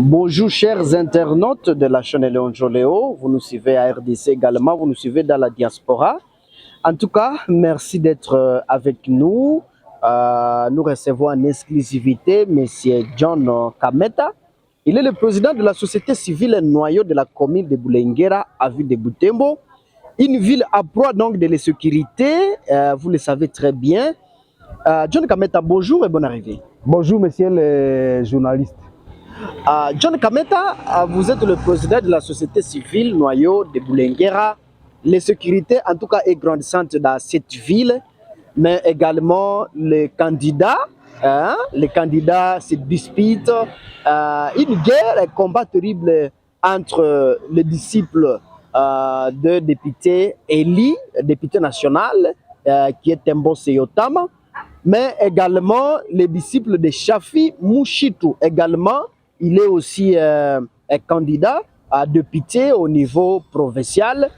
Bonjour chers internautes de la chaîne Léon Joléo, vous nous suivez à RDC également, vous nous suivez dans la diaspora. En tout cas, merci d'être avec nous. Nous recevons en exclusivité M. John Kameta. Il est le président de la société civile noyau de la commune de Boulenguera à ville de Butembo. Une ville à proie donc de l'insécurité, vous le savez très bien. John Kameta, bonjour et bonne arrivée. Bonjour monsieur le journaliste. John Kameta, vous êtes le président de la société civile noyau de Boulenguera. L'insécurité, en tout cas, est grandissante dans cette ville, mais également les candidats se disputent. Une guerre, un combat terrible entre les disciples de député Eli, député national, qui est Tembo Seyotama, mais également les disciples de Shafi Mouchitou. Également, il est aussi un candidat à député au niveau provincial.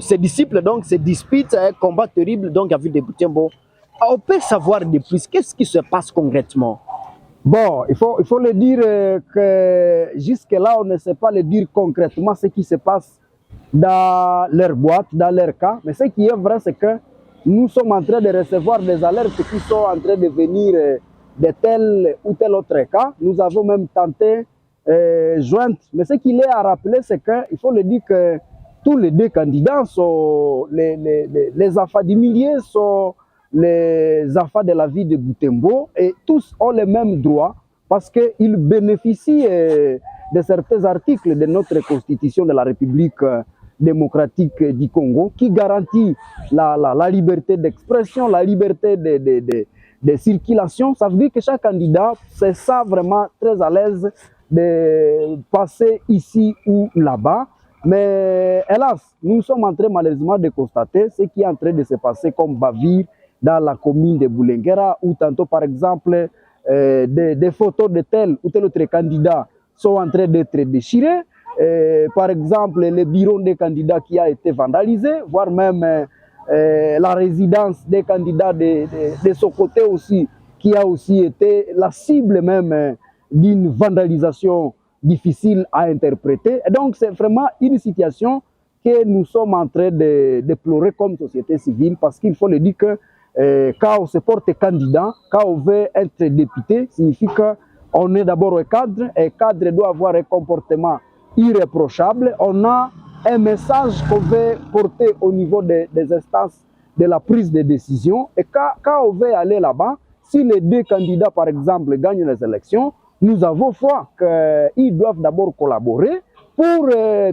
Ces disciples donc se disputent, un combat terrible donc à ville de Butembo. On peut savoir de plus, qu'est-ce qui se passe concrètement? Bon, il faut le dire que jusque-là, on ne sait pas le dire concrètement ce qui se passe dans leur boîte, dans leur cas. Mais ce qui est vrai, c'est que nous sommes en train de recevoir des alertes qui sont en train de venir de tel ou tel autre cas. Nous avons même tenté joindre. Mais ce qu'il est à rappeler, c'est qu'il faut le dire que tous les deux candidats sont les enfants du milieu, sont les enfants de la ville de Butembo et tous ont les mêmes droits parce qu'ils bénéficient de certains articles de notre constitution de la République démocratique du Congo qui garantit la liberté d'expression, la liberté de circulation. Ça veut dire que chaque candidat, c'est ça vraiment très à l'aise de passer ici ou là-bas. Mais hélas, nous sommes en train malheureusement de constater ce qui est en train de se passer comme bavure dans la commune de Boulenguera, où tantôt par exemple des photos de tel ou tel autre candidat sont en train d'être déchirées. Par exemple, le bureau des candidats qui a été vandalisé, voire même la résidence des candidats de ce côté aussi, qui a aussi été la cible même d'une vandalisation difficile à interpréter. Et donc, c'est vraiment une situation que nous sommes en train de déplorer comme société civile, parce qu'il faut le dire que quand on se porte candidat, quand on veut être député, signifie qu'on est d'abord un cadre, et le cadre doit avoir un comportement irréprochable. On a un message qu'on veut porter au niveau des instances de la prise de décision. Et quand on veut aller là-bas, si les deux candidats, par exemple, gagnent les élections, nous avons foi qu'ils doivent d'abord collaborer pour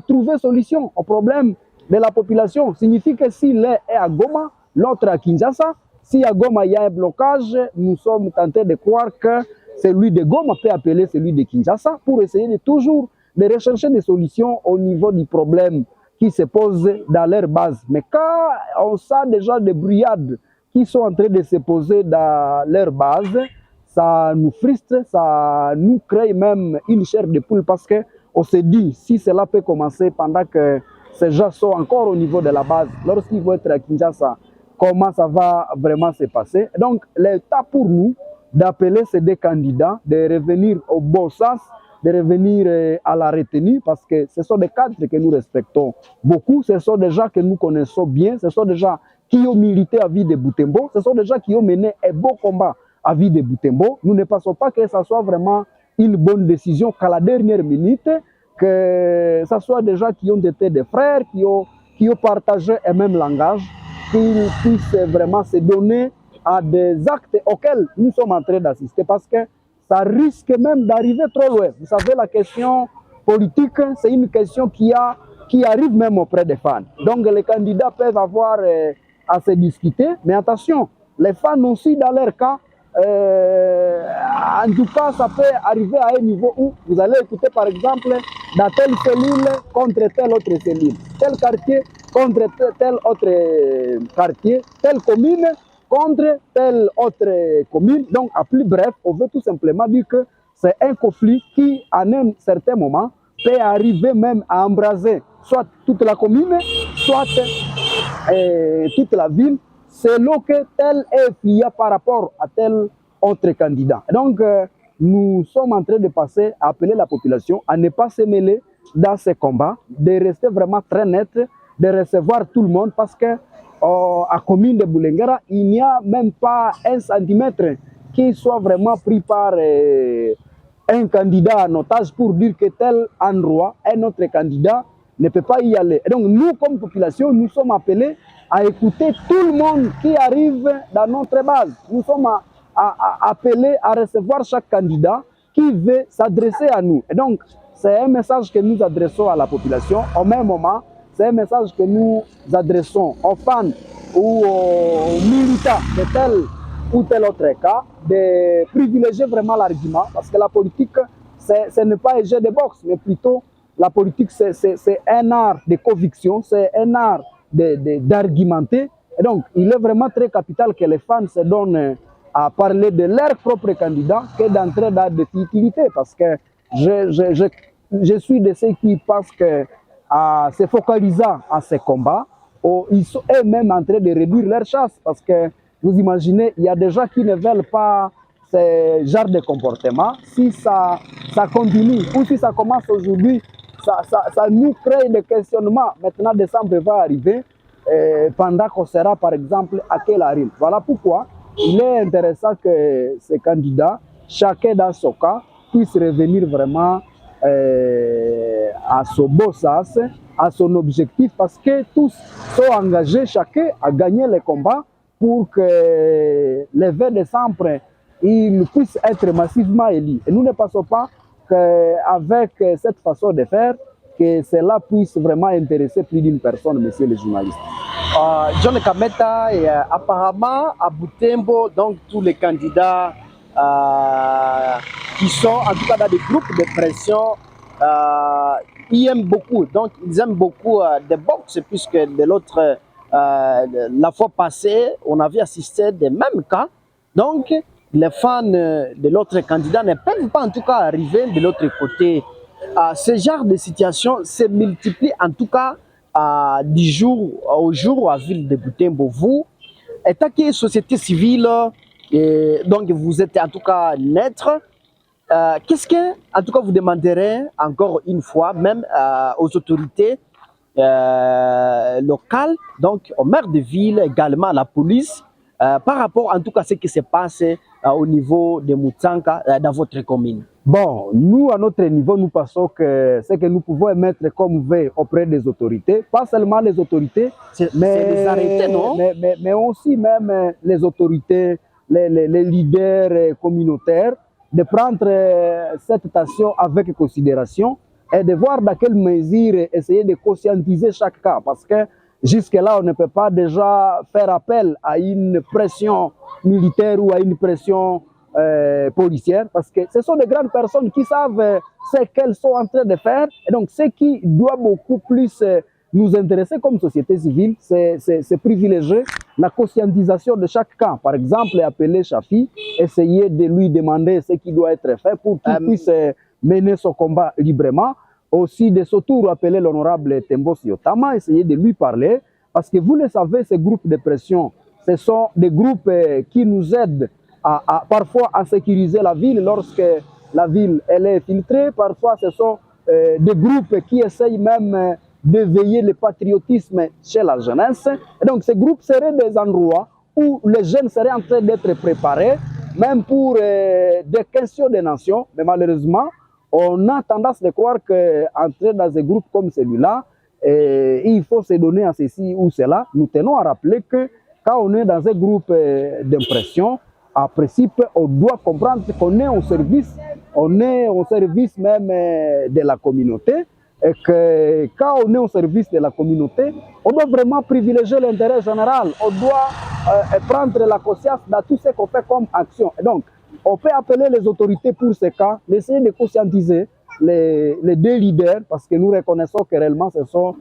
trouver solution au problème de la population. Signifie que si l'un est à Goma, l'autre à Kinshasa, si à Goma il y a un blocage, nous sommes tentés de croire que celui de Goma peut appeler celui de Kinshasa pour essayer de toujours de rechercher des solutions au niveau du problème qui se pose dans leur base. Mais quand on sent déjà des brigades qui sont en train de se poser dans leur base, ça nous frustre, ça nous crée même une chair de poule parce qu'on se dit, si cela peut commencer pendant que ces gens sont encore au niveau de la base, lorsqu'ils vont être à Kinshasa, comment ça va vraiment se passer? Donc, l'état pour nous d'appeler ces deux candidats, de revenir au bon sens, de revenir à la retenue, parce que ce sont des cadres que nous respectons beaucoup, ce sont des gens que nous connaissons bien, ce sont des gens qui ont milité à vie de Butembo, ce sont des gens qui ont mené un beau combat à vie de Butembo. Nous ne pensons pas que ça soit vraiment une bonne décision qu'à la dernière minute, que ce soit des gens qui ont été des frères, qui ont partagé un même langage, qu'ils puissent vraiment se donner à des actes auxquels nous sommes en train d'assister, parce que ça risque même d'arriver trop loin. Vous savez, la question politique, c'est une question qui arrive même auprès des fans. Donc les candidats peuvent avoir à se discuter, mais attention, les fans aussi dans leur cas, en tout cas, ça peut arriver à un niveau où vous allez écouter par exemple dans telle cellule contre telle autre cellule, tel quartier contre tel autre quartier, telle commune contre telle autre commune. Donc, à plus bref, on veut tout simplement dire que c'est un conflit qui, à un certain moment, peut arriver même à embraser soit toute la commune, soit toute la ville, selon que tel est plié par rapport à tel autre candidat. Donc, nous sommes en train de passer à appeler la population à ne pas se mêler dans ces combats, de rester vraiment très net, de recevoir tout le monde parce que à commune de Boulenguera, il n'y a même pas 1 centimètre qui soit vraiment pris par un candidat en otage pour dire que tel endroit, un autre candidat ne peut pas y aller. Et donc nous, comme population, nous sommes appelés à écouter tout le monde qui arrive dans notre base. Nous sommes appelés à recevoir chaque candidat qui veut s'adresser à nous. Et donc, c'est un message que nous adressons à la population. Au même moment, c'est un message que nous adressons aux fans ou aux militants de tel ou tel autre cas, de privilégier vraiment l'argument, parce que la politique, ce n'est pas un jeu de boxe, mais plutôt la politique, c'est un art de conviction, c'est un art d'argumenter. Et donc, il est vraiment très capital que les fans se donnent à parler de leur propre candidat que d'entrer dans des futilités, parce que je suis de ceux qui pensent que se focalisant à ces combats, ils sont eux-mêmes en train de réduire leur chasse, parce que vous imaginez, il y a des gens qui ne veulent pas ce genre de comportement. Si ça continue ou si ça commence aujourd'hui, ça nous crée des questionnements. Maintenant, décembre va arriver pendant qu'on sera, par exemple, à Kelaril. Voilà pourquoi il est intéressant que ces candidats, chacun dans son cas, puisse revenir vraiment à son beau sens, à son objectif, parce que tous sont engagés, chacun à gagner les combats pour que le 20 décembre, il puisse être massivement élu. Et nous ne pensons pas qu'avec cette façon de faire, que cela puisse vraiment intéresser plus d'une personne, messieurs les journalistes. John Kameta, et apparemment à Butembo, donc tous les candidats qui sont en tout cas dans des groupes de pression, ils aiment beaucoup. Donc ils aiment beaucoup des box, puisque de l'autre, la fois passée, on avait assisté à des mêmes cas. Donc les fans de l'autre candidat ne peuvent pas en tout cas arriver de l'autre côté. Ce genre de situation se multiplie en tout cas du jour au jour à ville de Butembo. Vous, étant que société civile, donc vous êtes en tout cas naître, qu'est-ce que, en tout cas, vous demanderez encore une fois, même aux autorités locales, donc au maire de ville, également à la police, par rapport en tout cas à ce qui se passe au niveau de Mutsanka dans votre commune? Bon, nous, à notre niveau, nous pensons que ce que nous pouvons émettre comme veille auprès des autorités, pas seulement les autorités, mais les arrêtés, non? Mais aussi même les autorités, les leaders communautaires, de prendre cette tension avec considération et de voir dans quelle mesure essayer de conscientiser chaque cas. Parce que jusque-là, on ne peut pas déjà faire appel à une pression militaire ou à une pression policière, parce que ce sont des grandes personnes qui savent ce qu'elles sont en train de faire. Et donc, ce qui doit beaucoup plus nous intéresser comme société civile, c'est privilégier la conscientisation de chaque cas. Par exemple, appeler Chafi, essayer de lui demander ce qui doit être fait pour qu'il puisse mener son combat librement. Aussi, de ce tour, appeler l'honorable Tembo Siotama, essayer de lui parler, parce que vous le savez, ces groupes de pression, ce sont des groupes qui nous aident parfois à sécuriser la ville lorsque la ville elle est filtrée. Parfois, ce sont des groupes qui essayent même d'éveiller le patriotisme chez la jeunesse. Et donc, ces groupes seraient des endroits où les jeunes seraient en train d'être préparés, même pour des questions de nation. Mais malheureusement, on a tendance de croire qu'entrer dans des groupes comme celui-là, il faut se donner à ceci ou cela. Nous tenons à rappeler que quand on est dans un groupe d'impression, en principe, on doit comprendre qu'on est au service, même de la communauté, et que quand on est au service de la communauté, on doit vraiment privilégier l'intérêt général. On doit prendre la conscience dans tout ce qu'on fait comme action. Et donc, on peut appeler les autorités pour ce cas, essayer de conscientiser les deux leaders, parce que nous reconnaissons que réellement ce sont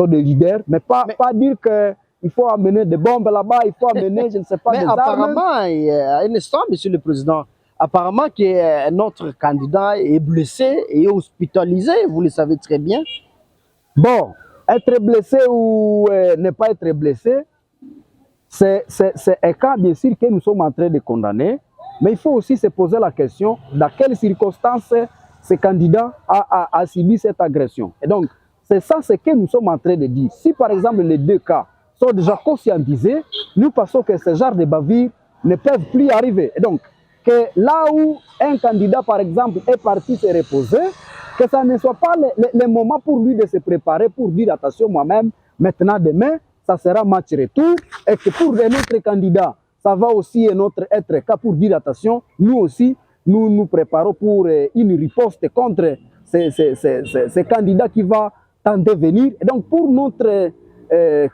des leaders, mais pas dire que il faut amener des bombes là-bas, il faut amener, je ne sais pas, des armes. Mais apparemment, il y a une histoire, Monsieur le Président. Apparemment que notre candidat est blessé et hospitalisé, vous le savez très bien. Bon, être blessé ou ne pas être blessé, c'est un cas, bien sûr, que nous sommes en train de condamner. mais il faut aussi se poser la question dans quelles circonstances ce candidat a subi cette agression. Et donc, c'est ça ce que nous sommes en train de dire. Si par exemple les deux cas sont déjà conscientisés, nous pensons que ce genre de bavures ne peuvent plus arriver. Et donc, que là où un candidat par exemple est parti se reposer, que ça ne soit pas le moment pour lui de se préparer, pour dire attention moi-même, maintenant demain, ça sera match retour, et que pour un autre candidat, ça va aussi être cas pour dire attention, nous aussi, nous nous préparons pour une riposte contre ces candidats qui va tenter de venir. Et donc pour notre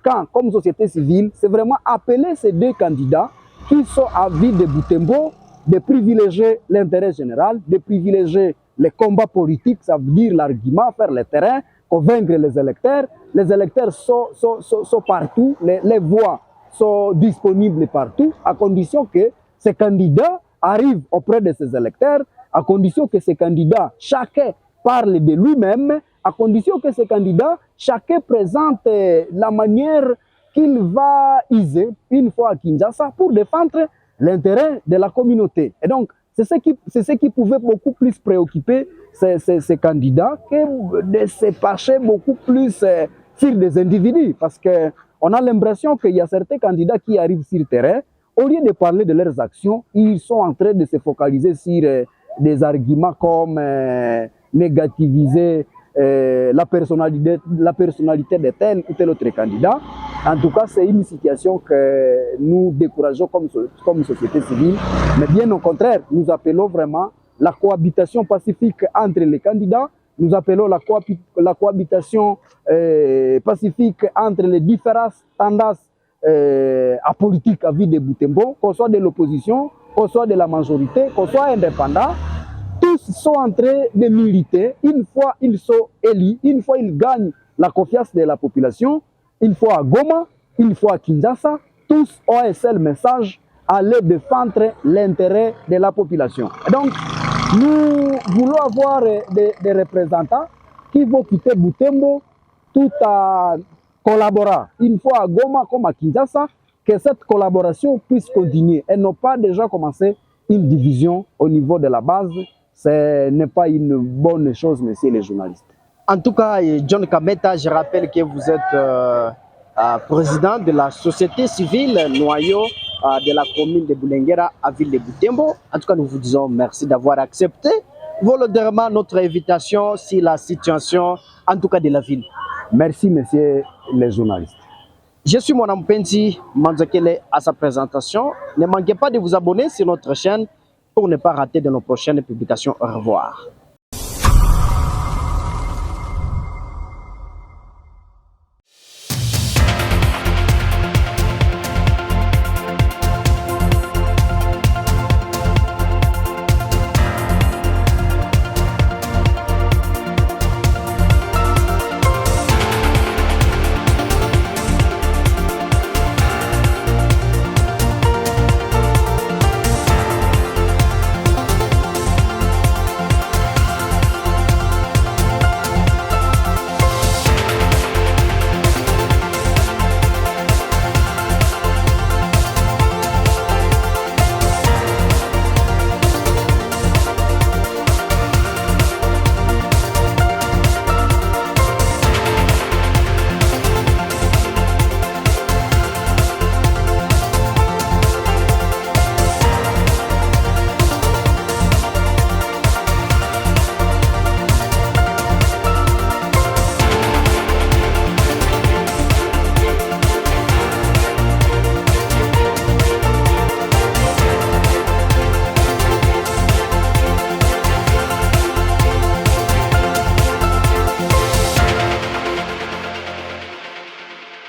camp, comme société civile, c'est vraiment appeler ces deux candidats qui sont avis de Butembo, de privilégier l'intérêt général, de privilégier les combats politiques, ça veut dire l'argument, faire le terrain, convaincre les électeurs. Les électeurs sont partout, les voix sont disponibles partout, à condition que ces candidats arrivent auprès de ces électeurs, à condition que ces candidats, chacun parle de lui-même, à condition que ces candidats, chacun présente la manière qu'il va user une fois à Kinshasa pour défendre l'intérêt de la communauté. Et donc, c'est ce qui pouvait beaucoup plus préoccuper ces candidats que de se pencher beaucoup plus sur des individus. Parce qu'on a l'impression qu'il y a certains candidats qui arrivent sur le terrain, au lieu de parler de leurs actions, ils sont en train de se focaliser sur des arguments comme négativiser la personnalité de tel ou tel autre candidat. En tout cas, c'est une situation que nous décourageons comme société civile. Mais bien au contraire, nous appelons vraiment la cohabitation pacifique entre les candidats. Nous appelons la cohabitation pacifique entre les différentes tendances apolitiques à vie de Butembo, qu'on soit de l'opposition, qu'on soit de la majorité, qu'on soit indépendant. Tous sont en train de militer. Une fois ils sont élus, une fois ils gagnent la confiance de la population, une fois à Goma, une fois à Kinshasa, tous ont un seul message, aller défendre l'intérêt de la population. Donc, nous voulons avoir des représentants qui vont quitter Butembo tout à collaborer. Une fois à Goma comme à Kinshasa, que cette collaboration puisse continuer et non pas déjà commencer une division au niveau de la base. Ce n'est pas une bonne chose, messieurs les journalistes. En tout cas, John Kameta, je rappelle que vous êtes président de la société civile, noyau de la commune de Bulengera à ville de Butembo. En tout cas, nous vous disons merci d'avoir accepté volontairement notre invitation sur la situation, en tout cas de la ville. Merci, messieurs les journalistes. Je suis Mwana Mpenzi Manzakele à sa présentation. Ne manquez pas de vous abonner sur notre chaîne pour ne pas rater de nos prochaines publications. Au revoir.